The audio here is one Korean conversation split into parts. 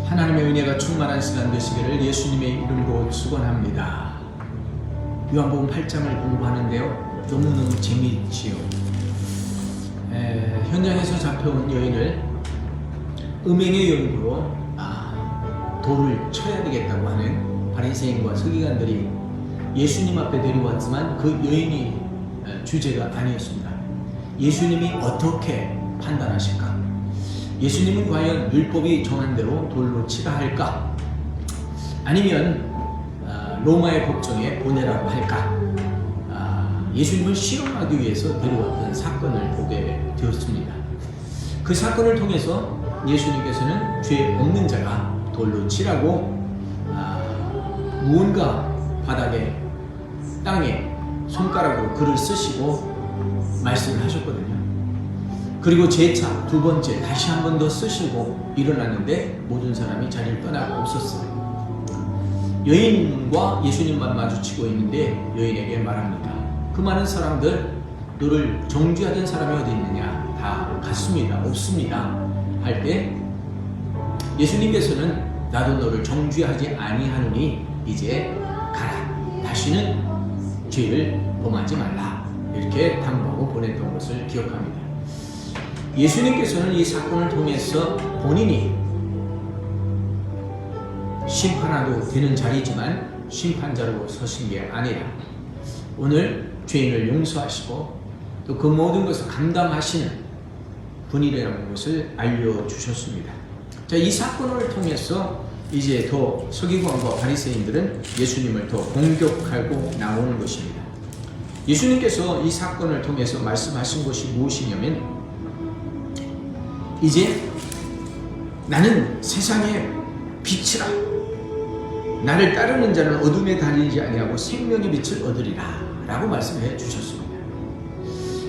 하나님의 은혜가 충만한 시간 되시기를 예수님의 이름으로 축원합니다. 요한복음 8장을 공부하는데요, 너무너무 재미있지요. 현장에서 잡혀온 여인을 음행의 연구로 돌을 쳐야 되겠다고 하는 바리새인과 서기관들이 예수님 앞에 데려왔지만 그 여인이 주제가 아니었습니다. 예수님이 어떻게 판단하실까? 예수님은 과연 율법이 정한 대로 돌로 치라 할까? 아니면 로마의 법정에 보내라고 할까? 예수님을 실험하기 위해서 데려왔던 사건을 보게 되었습니다. 그 사건을 통해서 예수님께서는 죄 없는 자가 돌로 치라고 무언가 바닥에 땅에 손가락으로 글을 쓰시고 말씀을 하셨거든요. 그리고 재차 두 번째 다시 한 번 더 쓰시고 일어났는데 모든 사람이 자리를 떠나고 없었어요. 여인과 예수님만 마주치고 있는데 여인에게 말합니다. 그 많은 사람들, 너를 정죄하던 사람이 어디 있느냐? 다 갔습니다. 없습니다. 할 때 예수님께서는 나도 너를 정죄하지 아니하노니 이제 가라. 다시는 죄를 범하지 말라. 이렇게 당부하고 보냈던 것을 기억합니다. 예수님께서는 이 사건을 통해서 본인이 심판하도 되는 자리지만 심판자로 서신 게 아니라 오늘 죄인을 용서하시고 또 그 모든 것을 감당하시는 분이라는 것을 알려주셨습니다. 자, 이 사건을 통해서 이제 더 서기관과 바리새인들은 예수님을 더 공격하고 나오는 것입니다. 예수님께서 이 사건을 통해서 말씀하신 것이 무엇이냐면, 이제 나는 세상의 빛이라. 나를 따르는 자는 어둠에 다니지 아니하고 생명의 빛을 얻으리라 라고 말씀해 주셨습니다.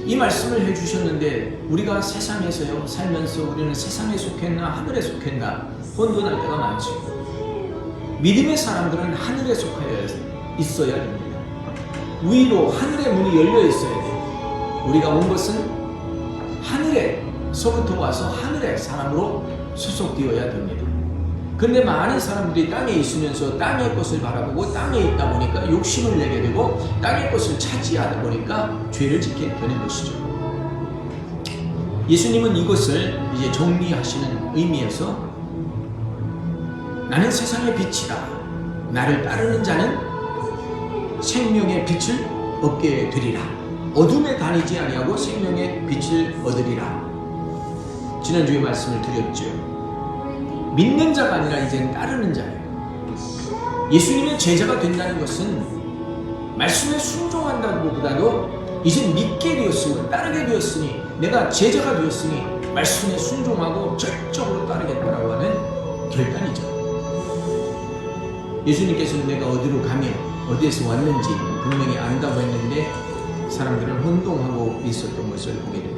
이 말씀을 해주셨는데 우리가 세상에서요 살면서 우리는 세상에 속했나 하늘에 속했나 혼돈할 때가 많죠. 믿음의 사람들은 하늘에 속하여 있어야 됩니다. 위로 하늘의 문이 열려 있어야 돼요. 우리가 온 것은 하늘에서부터 와서 하늘의 사람으로 소속되어야 됩니다. 근데 많은 사람들이 땅에 있으면서 땅의 것을 바라보고 땅에 있다 보니까 욕심을 내게 되고 땅의 것을 차지하다 보니까 죄를 짓게 되는 것이죠. 예수님은 이것을 이제 정리하시는 의미에서 나는 세상의 빛이다. 나를 따르는 자는 생명의 빛을 얻게 되리라. 어둠에 다니지 아니하고 생명의 빛을 얻으리라. 지난주에 말씀을 드렸죠. 믿는 자가 아니라 이제는 따르는 자예요. 예수님의 제자가 된다는 것은 말씀에 순종한다는 것보다도 이제 믿게 되었으니, 따르게 되었으니, 내가 제자가 되었으니 말씀에 순종하고 절적으로 따르겠다라고 하는 결단이죠. 예수님께서는 내가 어디로 가며 어디에서 왔는지 분명히 안다고 했는데 사람들은 혼동하고 있었던 것을 보게 됩니다.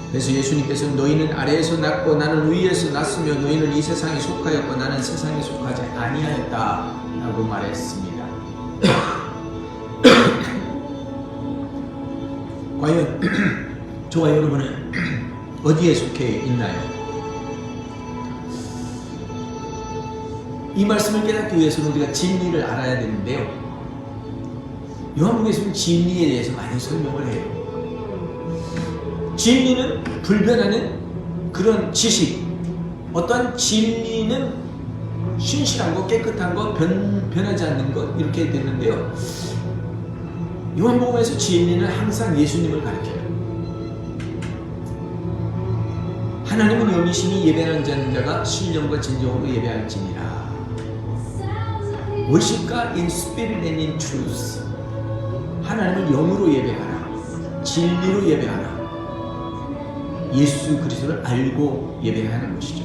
그래서 예수님께서는 너희는 아래에서 났고 나는 위에서 났으며 너희는 이 세상에 속하였고 나는 세상에 속하지 아니하였다 라고 말했습니다. 과연 저와 여러분은 어디에 속해 있나요? 이 말씀을 깨닫기 위해서는 우리가 진리를 알아야 되는데요, 요한복음에서는 진리에 대해서 많이 설명을 해요. 진리는 불변하는 그런 지식, 어떠한 진리는 신실한 것, 깨끗한 것, 변하지 않는 것, 이렇게 됐는데요, 요한복음에서 진리는 항상 예수님을 가리켜요. 하나님은 영이시니 예배하는 자가 신령과 진정으로 예배할지니라. Worship God in spirit and in truth. 하나님을 영으로 예배하라. 진리로 예배하라. 예수 그리스도를 알고 예배해야 하는 것이죠.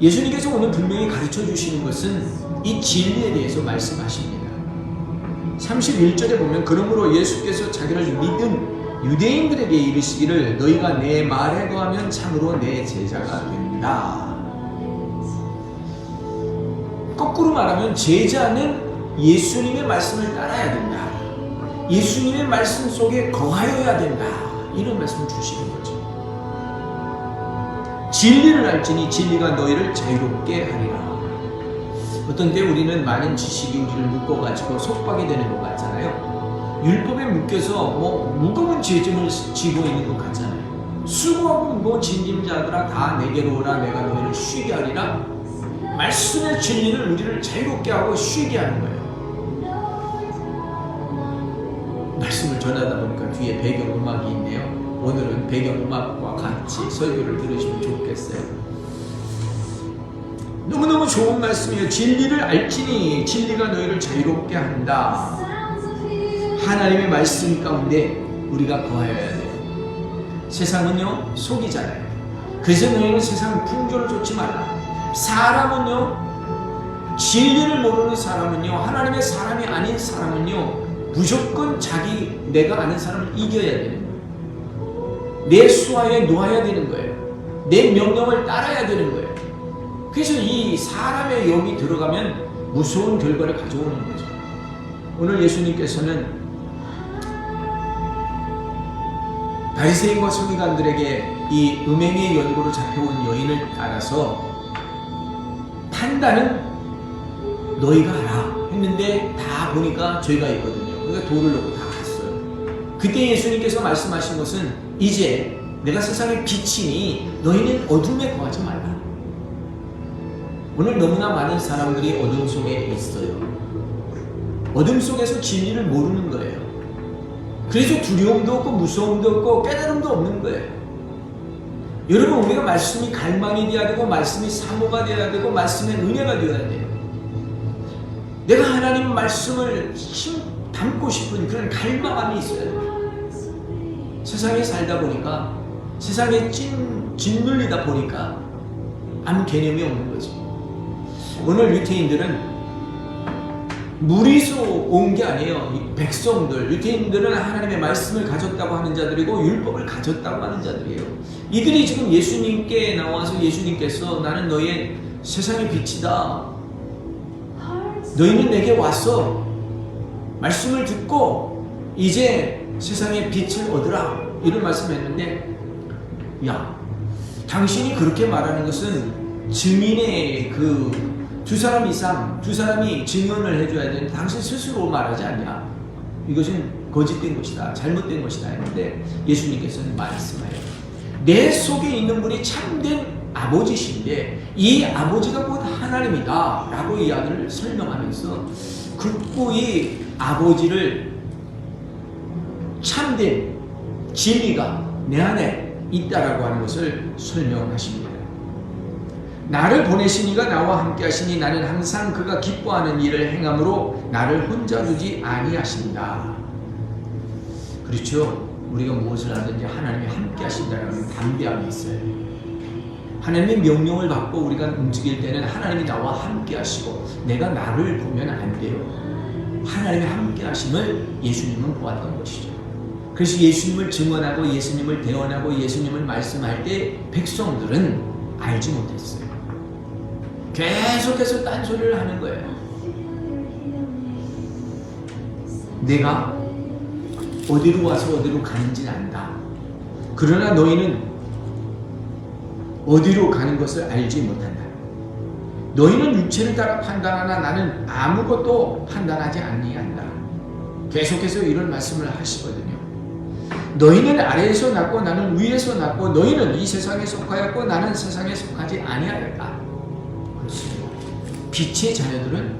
예수님께서 오늘 분명히 가르쳐 주시는 것은 이 진리에 대해서 말씀하십니다. 31절에 보면 그러므로 예수께서 자기를 믿은 유대인들에게 이르시기를 너희가 내 말에 거하면 참으로 내 제자가 된다. 거꾸로 말하면 제자는 예수님의 말씀을 따라야 된다. 예수님의 말씀 속에 거하여야 된다. 이런 말씀을 주시는 거죠. 진리를 알지니 진리가 너희를 자유롭게 하리라. 어떤 때 우리는 많은 지식이 우리를 묶어가지고 속박이 되는 것 같잖아요. 율법에 묶여서 무거운 죄짐을 지고 있는 것 같잖아요. 수고하고 무거운 짐진 자들아 다 내게로 오라 내가 너희를 쉬게 하리라. 말씀의 진리는 우리를 자유롭게 하고 쉬게 하는 거예요. 말씀을 전하다 보니까 뒤에 배경음악이 있네요. 오늘은 배경음악과 같이 설교를 들으시면 좋겠어요. 너무너무 좋은 말씀이에요. 진리를 알지니 진리가 너희를 자유롭게 한다. 하나님의 말씀 가운데 우리가 거하여야 돼요. 세상은요 속이잖아요. 그래서 너희는 세상 풍조를 좇지 말라. 사람은요 진리를 모르는 사람은요 하나님의 사람이 아닌 사람은요 무조건 내가 아는 사람을 이겨야 되는 거예요. 내 수하에 놓아야 되는 거예요. 내 명령을 따라야 되는 거예요. 그래서 이 사람의 영이 들어가면 무서운 결과를 가져오는 거죠. 오늘 예수님께서는 바리새인과 서기관들에게 이 음행의 연고로 잡혀온 여인을 따라서 판단은 너희가 하라 했는데 다 보니까 죄가 있거든요. 그러니까 돌을 놓고 다 갔어요. 그때 예수님께서 말씀하신 것은 이제 내가 세상의 빛이니 너희는 어둠에 거하지 말라. 오늘 너무나 많은 사람들이 어둠 속에 있어요. 어둠 속에서 진리를 모르는 거예요. 그래서 두려움도 없고 무서움도 없고 깨달음도 없는 거예요. 여러분 우리가 말씀이 갈망이 되어야 되고 말씀이 사모가 되어야 되고 말씀의 은혜가 되어야 돼요. 내가 하나님 말씀을 담고 싶은 그런 갈망함이 있어야 돼요. 세상에 살다 보니까 세상에 짓눌리다 보니까 아무 개념이 없는 거지. 오늘 유태인들은 무리수 온 게 아니에요. 이 백성들, 유태인들은 하나님의 말씀을 가졌다고 하는 자들이고 율법을 가졌다고 하는 자들이에요. 이들이 지금 예수님께 나와서 예수님께서 나는 너의 세상의 빛이다. 너희는 내게 와서 말씀을 듣고 이제 세상의 빛을 얻으라. 이런 말씀했는데 야, 당신이 그렇게 말하는 것은 증인의 두 사람 이상, 두 사람이 증언을 해줘야 되는데 당신 스스로 말하지 않냐. 이것은 거짓된 것이다. 잘못된 것이다 했는데 예수님께서는 말씀해요. 내 속에 있는 분이 참된 아버지신데 이 아버지가 곧 하나님이다 라고 이야기를 설명하면서 극고히 아버지를 참된 진리가 내 안에 있다라고 하는 것을 설명하십니다. 나를 보내신 이가 나와 함께 하시니 나는 항상 그가 기뻐하는 일을 행함으로 나를 혼자 두지 아니하신다. 그렇죠. 우리가 무엇을 하든지 하나님이 함께 하신다는 담대함이 있어요. 하나님의 명령을 받고 우리가 움직일 때는 하나님이 나와 함께 하시고 내가 나를 보면 안 돼요. 하나님의 함께 하심을 예수님은 보았던 것이죠. 그래서 예수님을 증언하고 예수님을 대언하고 예수님을 말씀할 때 백성들은 알지 못했어요. 계속해서 딴소리를 하는 거예요. 내가 어디로 와서 어디로 가는지는 안다. 그러나 너희는 어디로 가는 것을 알지 못한다. 너희는 육체를 따라 판단하나 나는 아무것도 판단하지 아니한다. 계속해서 이런 말씀을 하시거든요. 너희는 아래에서 났고 나는 위에서 났고 너희는 이 세상에 속하였고 나는 세상에 속하지 아니하였다. 그렇습니다. 빛의 자녀들은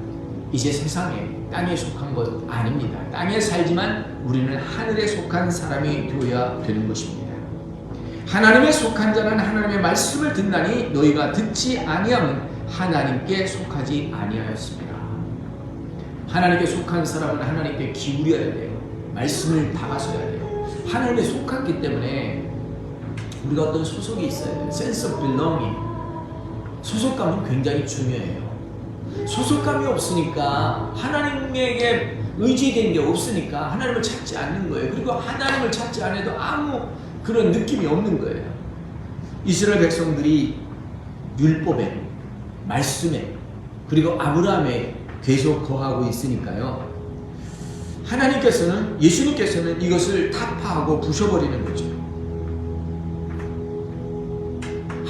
이제 세상에 땅에 속한 것 아닙니다. 땅에 살지만 우리는 하늘에 속한 사람이 되어야 되는 것입니다. 하나님에 속한 자는 하나님의 말씀을 듣나니 너희가 듣지 아니함은 하나님께 속하지 아니하였습니다. 하나님께 속한 사람은 하나님께 기울여야 돼요. 말씀을 박아서야 돼요. 하나님에 속했기 때문에 우리가 어떤 소속이 있어야 돼요. sense of belonging. 소속감은 굉장히 중요해요. 소속감이 없으니까 하나님에게 의지된 게 없으니까 하나님을 찾지 않는 거예요. 그리고 하나님을 찾지 않아도 아무 그런 느낌이 없는 거예요. 이스라엘 백성들이 율법에, 말씀에, 그리고 아브라함에 계속 거하고 있으니까요. 하나님께서는, 예수님께서는 이것을 타파하고 부셔버리는 거죠.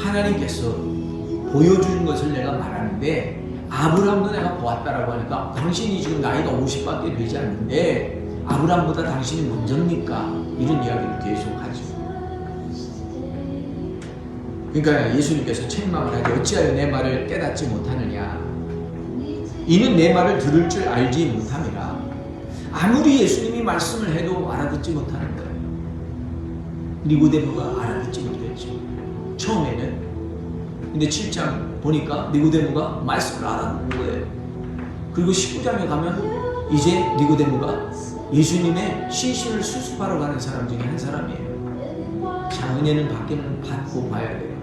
하나님께서 보여주는 것을 내가 말하는데 아브라함도 내가 보았다라고 하니까 당신이 지금 나이가 50밖에 되지 않는데 아브라함보다 당신이 먼저입니까? 이런 이야기를 계속 하죠. 그러니까 예수님께서 책망을 하지 어찌하여 내 말을 깨닫지 못하느냐. 이는 내 말을 들을 줄 알지 못함이라. 아무리 예수님이 말씀을 해도 알아듣지 못하는 거예요. 니고데모가 알아듣지 못했죠. 처음에는. 근데 7장 보니까 니고데모가 말씀을 알아듣는 거예요. 그리고 19장에 가면 이제 니고데모가 예수님의 신신을 수습하러 가는 사람 중에 한 사람이에요. 자, 은혜는 받고 봐야 돼요.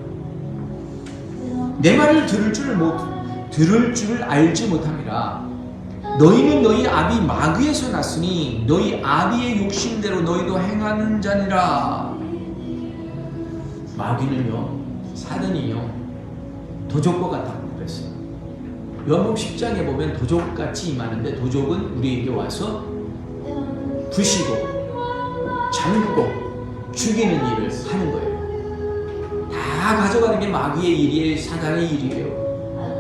내 말을 들을 줄 알지 못함이라. 너희는 너희 아비 마귀에서 났으니 너희 아비의 욕심대로 너희도 행하는 자니라. 마귀는요, 사단이요, 도적과 같다고 그랬어요. 요한복음 10장에 보면 도적같이 임하는데 도적은 우리에게 와서 부시고 잠그고 죽이는 일을 하는 거예요. 다 가져가는 게 마귀의 일이에요. 사단의 일이에요.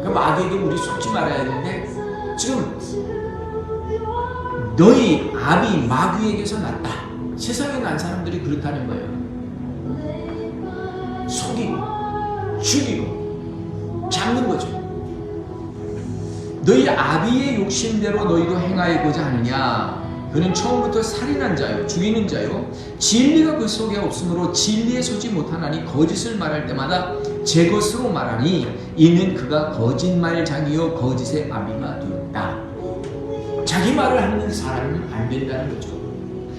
그러니까 마귀에게 우리 속지 말아야 되는데 지금 너희 아비 마귀에게서 났다. 세상에 난 사람들이 그렇다는 거예요. 속이고 죽이고 잡는 거죠. 너희 아비의 욕심대로 너희도 행하여고자 하느냐. 그는 처음부터 살인한 자요 죽이는 자요 진리가 그 속에 없으므로 진리에 서지 못하나니 거짓을 말할 때마다 제 것으로 말하니 이는 그가 거짓말장이요 거짓의 아비가 되었다. 자기 말을 하는 사람은 안 된다는 거죠.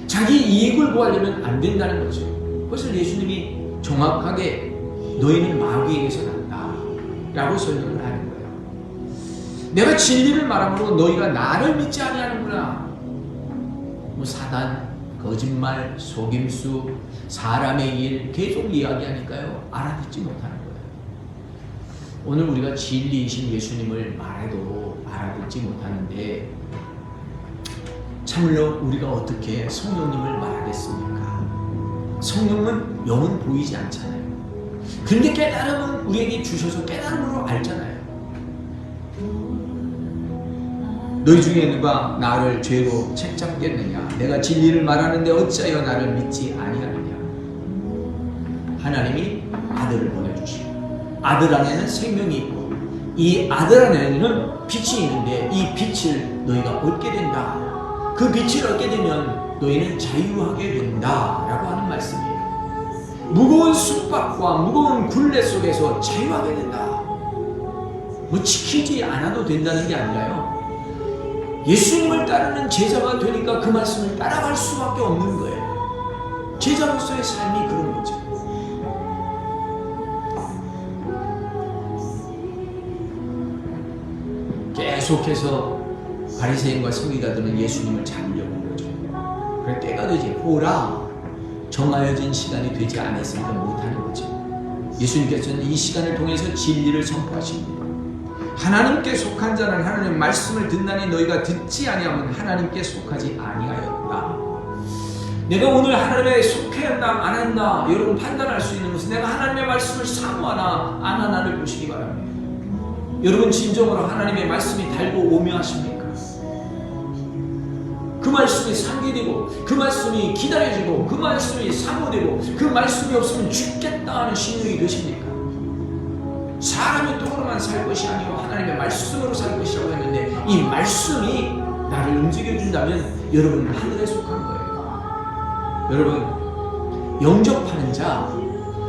자기 이익을 구하려면 안 된다는 거죠. 그것을 예수님이 정확하게 너희는 마귀에게서 났다 라고 설명을 하는 거예요. 내가 진리를 말함으로 너희가 나를 믿지 아니하는구나. 사단, 거짓말, 속임수, 사람의 일 계속 이야기하니까요 알아듣지 못하는 거예요. 오늘 우리가 진리이신 예수님을 말해도 알아듣지 못하는데 참으로 우리가 어떻게 성령님을 말하겠습니까? 성령은 영은 보이지 않잖아요. 근데 깨달음은 우리에게 주셔서 깨달음으로 알잖아요. 너희 중에 누가 나를 죄로 책잡겠느냐? 내가 진리를 말하는데 어찌하여 나를 믿지 아니하느냐? 하나님이 아들을 보내주시고 아들 안에는 생명이 있고 이 아들 안에는 빛이 있는데 이 빛을 너희가 얻게 된다. 그 빛을 얻게 되면 너희는 자유하게 된다 라고 하는 말씀이에요. 무거운 숙박과 무거운 굴레 속에서 자유하게 된다. 뭐 지키지 않아도 된다는 게 아니라요. 예수님을 따르는 제자가 되니까 그 말씀을 따라갈 수밖에 없는 거예요. 제자로서의 삶이 그런 거죠. 계속해서 바리새인과 서기관들은 예수님을 잡으려고 한 거죠. 그래 때가 되지 보라 정하여진 시간이 되지 않았으니까 못하는 거죠. 예수님께서는 이 시간을 통해서 진리를 선포하십니다. 하나님께 속한 자는 하나님의 말씀을 듣나니 너희가 듣지 아니하면 하나님께 속하지 아니하였다. 내가 오늘 하나님에 속했나 안 했나 여러분 판단할 수 있는 것은 내가 하나님의 말씀을 사모하나 안 하나를 보시기 바랍니다. 여러분 진정으로 하나님의 말씀이 달고 오묘하십니까? 그 말씀이 상기되고 그 말씀이 기다려지고 그 말씀이 사모되고 그 말씀이 없으면 죽겠다 하는 심령이 되십니까? 사람의 떡으로만 살 것이 아니고 하나님의 말씀으로 살 것이라고 했는데 이 말씀이 나를 움직여준다면 여러분은 하늘에 속한 거예요. 여러분 영접하는 자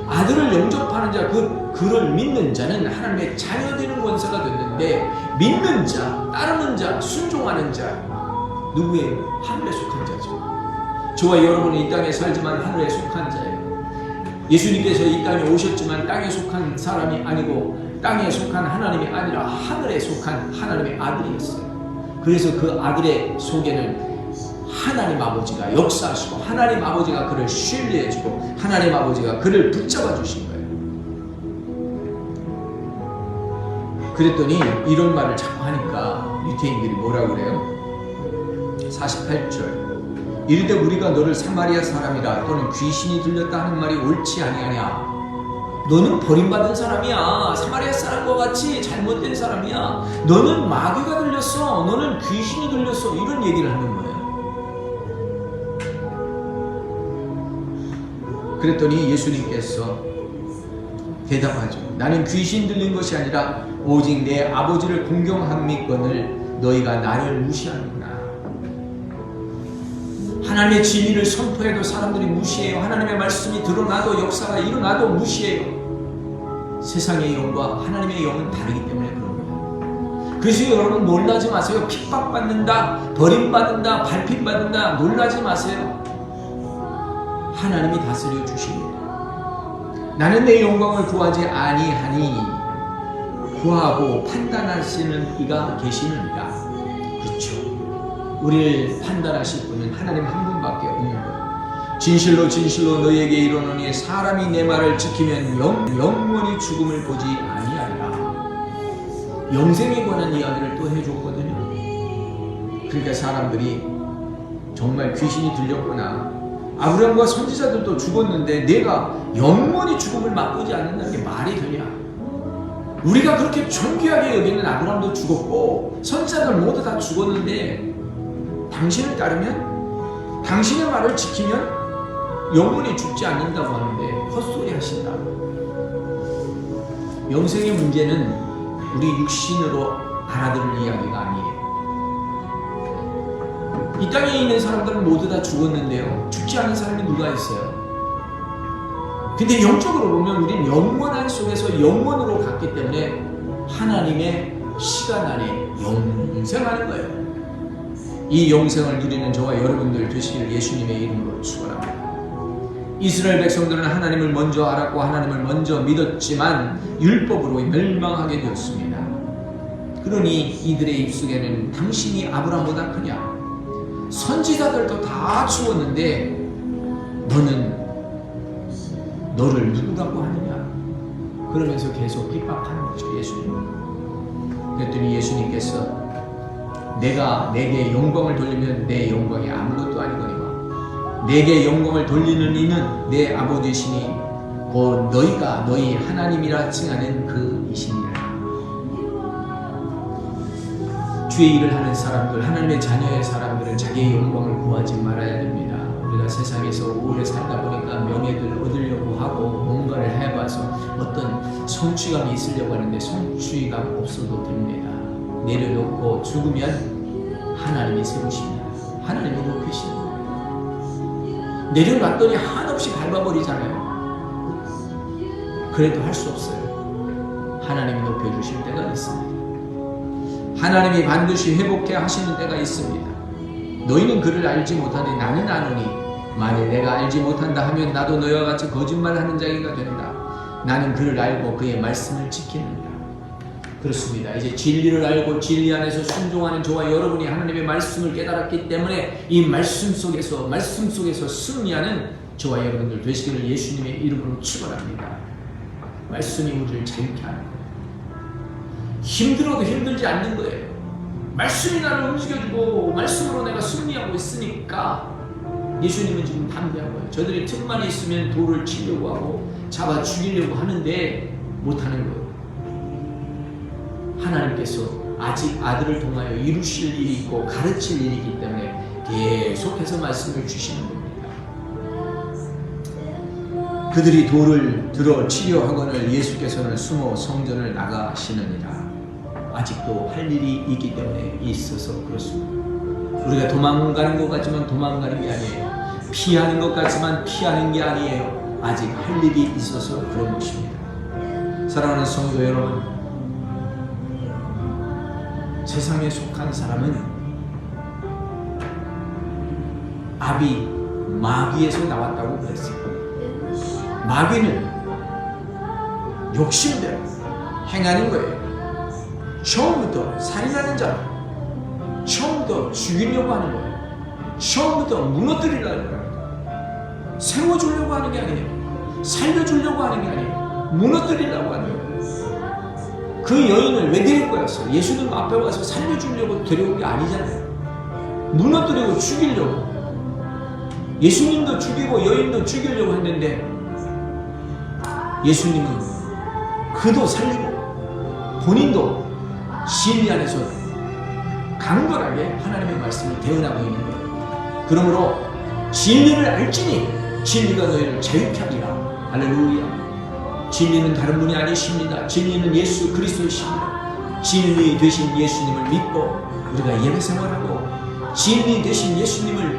아들을 영접하는 자 그를 믿는 자는 하나님의 자녀되는 권세가 됐는데 믿는 자 따르는 자 순종하는 자 누구예요? 하늘에 속한 자죠. 저와 여러분은 이 땅에 살지만 하늘에 속한 자예요. 예수님께서 이 땅에 오셨지만 땅에 속한 사람이 아니고 땅에 속한 하나님이 아니라 하늘에 속한 하나님의 아들이었어요. 그래서 그 아들의 속에는 하나님 아버지가 역사하시고 하나님 아버지가 그를 신뢰해주고 하나님 아버지가 그를 붙잡아 주신 거예요. 그랬더니 이런 말을 자꾸 하니까 유태인들이 뭐라고 그래요? 48절 이르되 우리가 너를 사마리아 사람이라 또는 귀신이 들렸다 하는 말이 옳지 아니하냐. 너는 버림받은 사람이야. 사마리아 사람과 같이 잘못된 사람이야. 너는 마귀가 들렸어. 너는 귀신이 들렸어. 이런 얘기를 하는 거예요. 그랬더니 예수님께서 대답하죠. 나는 귀신 들린 것이 아니라 오직 내 아버지를 공경함이거늘 너희가 나를 무시하는구나. 하나님의 진리를 선포해도 사람들이 무시해요. 하나님의 말씀이 드러나도 역사가 일어나도 무시해요. 세상의 영과 하나님의 영은 다르기 때문에 그런 거예요. 그래서 여러분 놀라지 마세요. 핍박받는다, 버림받는다, 밟힘받는다 놀라지 마세요. 하나님이 다스려 주십니다. 나는 내 영광을 구하지 아니하니 구하고 판단하시는 이가 계시느니라. 그렇죠. 우리를 판단하실 분은 하나님 한 분밖에 없는 거예요. 진실로 진실로 너희에게 이르노니 사람이 내 말을 지키면 영원히 죽음을 보지 아니하리라. 영생에 관한 이야기를 또 해줬거든요. 그러니까 사람들이 정말 귀신이 들렸구나. 아브라함과 선지자들도 죽었는데 내가 영원히 죽음을 맛보지 않는다는 게 말이 되냐? 우리가 그렇게 존귀하게 여기는 아브라함도 죽었고 선지자들 모두 다 죽었는데 당신을 따르면, 당신의 말을 지키면 영원히 죽지 않는다고 하는데 헛소리 하신다. 영생의 문제는 우리 육신으로 알아들을 이야기가 아니에요. 이 땅에 있는 사람들은 모두 다 죽었는데요, 죽지 않은 사람이 누가 있어요? 근데 영적으로 보면 우리는 영원한 속에서 영원으로 갔기 때문에 하나님의 시간 안에 영생하는 거예요. 이 영생을 누리는 저와 여러분들 되시기를 예수님의 이름으로 축원합니다. 이스라엘 백성들은 하나님을 먼저 알았고 하나님을 먼저 믿었지만 율법으로 멸망하게 되었습니다. 그러니 이들의 입속에는 당신이 아브라함보다 크냐? 선지자들도 다 죽었는데 너는 너를 누구라고 하느냐? 그러면서 계속 핍박하는 거죠, 예수님. 그랬더니 예수님께서 내가 내게 영광을 돌리면 내 영광이 아무것도 아니거니와 내게 영광을 돌리는 이는 내 아버지시니 곧 너희가 너희 하나님이라 칭하는 그 이시니라. 주의 일을 하는 사람들, 하나님의 자녀의 사람들은 자기의 영광을 구하지 말아야 됩니다. 우리가 세상에서 오래 살다 보니까 명예를 얻으려고 하고 뭔가를 해봐서 어떤 성취감이 있으려고 하는데 성취감 없어도 됩니다. 내려놓고 죽으면 하나님이 세우십니다. 하나님이 높이시는 거예요. 내려놨더니 한없이 밟아버리잖아요. 그래도 할 수 없어요. 하나님이 높여주실 때가 있습니다. 하나님이 반드시 회복해 하시는 때가 있습니다. 너희는 그를 알지 못하니 나는 아노니 만일 내가 알지 못한다 하면 나도 너희와 같이 거짓말하는 자가 된다. 나는 그를 알고 그의 말씀을 지키는다. 그렇습니다. 이제 진리를 알고 진리 안에서 순종하는 저와 여러분이 하나님의 말씀을 깨달았기 때문에 이 말씀 속에서 승리하는 저와 여러분들 되시기를 예수님의 이름으로 축원합니다. 말씀이 우리를 자유케 하는 거예요. 힘들어도 힘들지 않는 거예요. 말씀이 나를 움직여주고 말씀으로 내가 승리하고 있으니까 예수님은 지금 담대한 거예요. 저들이 틈만 있으면 돌을 치려고 하고 잡아 죽이려고 하는데 못하는 거예요. 하나님께서 아직 아들을 통하여 이루실 일이 있고 가르칠 일이 있기 때문에 계속해서 말씀을 주시는 겁니다. 그들이 돌을 들어 치려 하거늘 예수께서는 숨어 성전을 나가시느니라. 아직도 할 일이 있기 때문에 있어서 그렇습니다. 우리가 도망가는 것 같지만 도망가는 게 아니에요. 피하는 것 같지만 피하는 게 아니에요. 아직 할 일이 있어서 그런 것입니다. 사랑하는 성도 여러분, 세상에 속한 사람은 아비 마귀에서 나왔다고 그랬어요. 마귀는 욕심대로 행하는 거예요. 처음부터 살인하는 자, 처음부터 죽이려고 하는 거예요. 처음부터 무너뜨리려고 하는 거예요. 세워주려고 하는 게 아니에요. 살려주려고 하는 게 아니에요. 무너뜨리려고 하는 거예요. 그 여인을 왜 데리고 왔어요? 예수님 앞에 와서 살려주려고 데려온 게 아니잖아요. 무너뜨리고 죽이려고. 예수님도 죽이고 여인도 죽이려고 했는데 예수님은 그도 살리고 본인도 진리 안에서 강건하게 하나님의 말씀을 대언하고 있는 거예요. 그러므로 진리를 알지니 진리가 너희를 자유케 하리라. 할렐루야. 진리는 다른 분이 아니십니다. 진리는 예수 그리스도이십니다. 진리 되신 예수님을 믿고 우리가 예배 생활하고 진리 되신 예수님을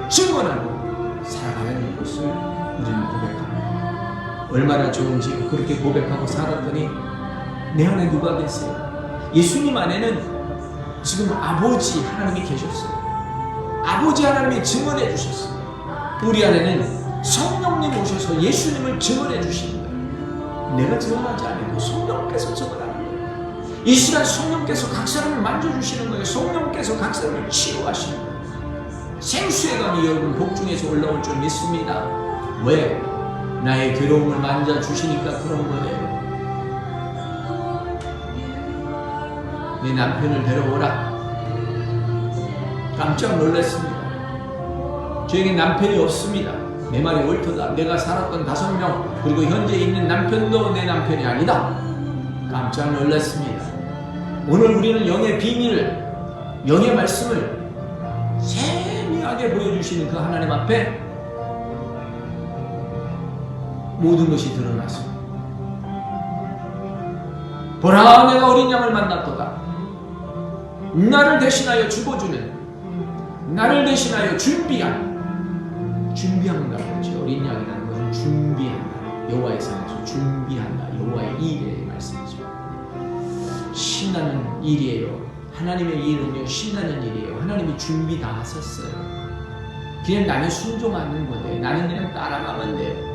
증언하고 살아가야 하는 것을 우리는 고백합니다. 얼마나 좋은지 그렇게 고백하고 살았더니 내 안에 누가 계세요? 예수님 안에는 지금 아버지 하나님이 계셨어요. 아버지 하나님이 증언해 주셨어요. 우리 안에는 성령님 오셔서 예수님을 증언해 주시는 거예요. 내가 증언하지 않고 성령께서 증언하는 거예요. 이 시간 성령께서 각 사람을 만져주시는 거예요. 성령께서 각 사람을 치유하시는 거예요. 생수의 강이 여러분 복중에서 올라올 줄 믿습니다. 왜? 나의 괴로움을 만져주시니까 그런 거예요. 내 남편을 데려오라. 깜짝 놀랐습니다. 저에게 남편이 없습니다. 내 말이 옳도다. 내가 살았던 5명 그리고 현재 있는 남편도 내 남편이 아니다. 깜짝 놀랐습니다. 오늘 우리는 영의 비밀을, 영의 말씀을 세밀하게 보여주시는 그 하나님 앞에 모든 것이 드러났습니다. 보라, 내가 어린 양을 만났도다. 나를 대신하여 죽어주는, 나를 대신하여 준비한다. 그렇죠. 어린 양이라는 것은 준비한다. 여호와의 산에서 준비한다. 여호와의 일의 말씀이죠. 신나는 일이에요. 하나님의 일은요, 신나는 일이에요. 하나님이 준비 다 하셨어요. 그냥 나는 순종하는 건데, 나는 그냥 따라가면 돼요.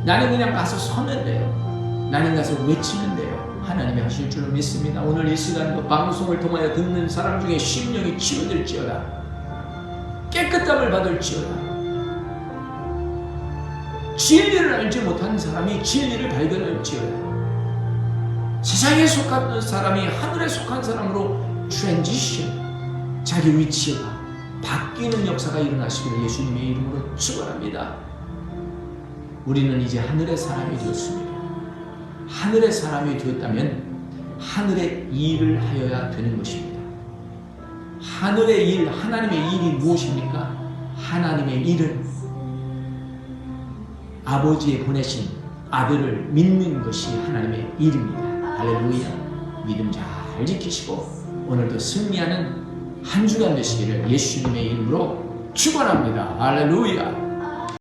나는 그냥 가서 서면 돼요. 나는 가서 외치면 돼요. 하나님이 하실 줄로 믿습니다. 오늘 이 시간도 방송을 통하여 듣는 사람 중에 심령이 치유될지어다. 깨끗함을 받을지어다. 진리를 알지 못한 사람이 진리를 발견할지어다. 세상에 속한 사람이 하늘에 속한 사람으로 트랜지션, 자기 위치가 바뀌는 역사가 일어나시기를 예수님의 이름으로 축원합니다. 우리는 이제 하늘의 사람이 되었습니다. 하늘의 사람이 되었다면 하늘의 일을 하여야 되는 것입니다. 하늘의 일, 하나님의 일이 무엇입니까? 하나님의 일은 아버지의 보내신 아들을 믿는 것이 하나님의 일입니다. 할렐루야. 믿음 잘 지키시고 오늘도 승리하는 한 주간 되시기를 예수님의 이름으로 축원합니다. 할렐루야.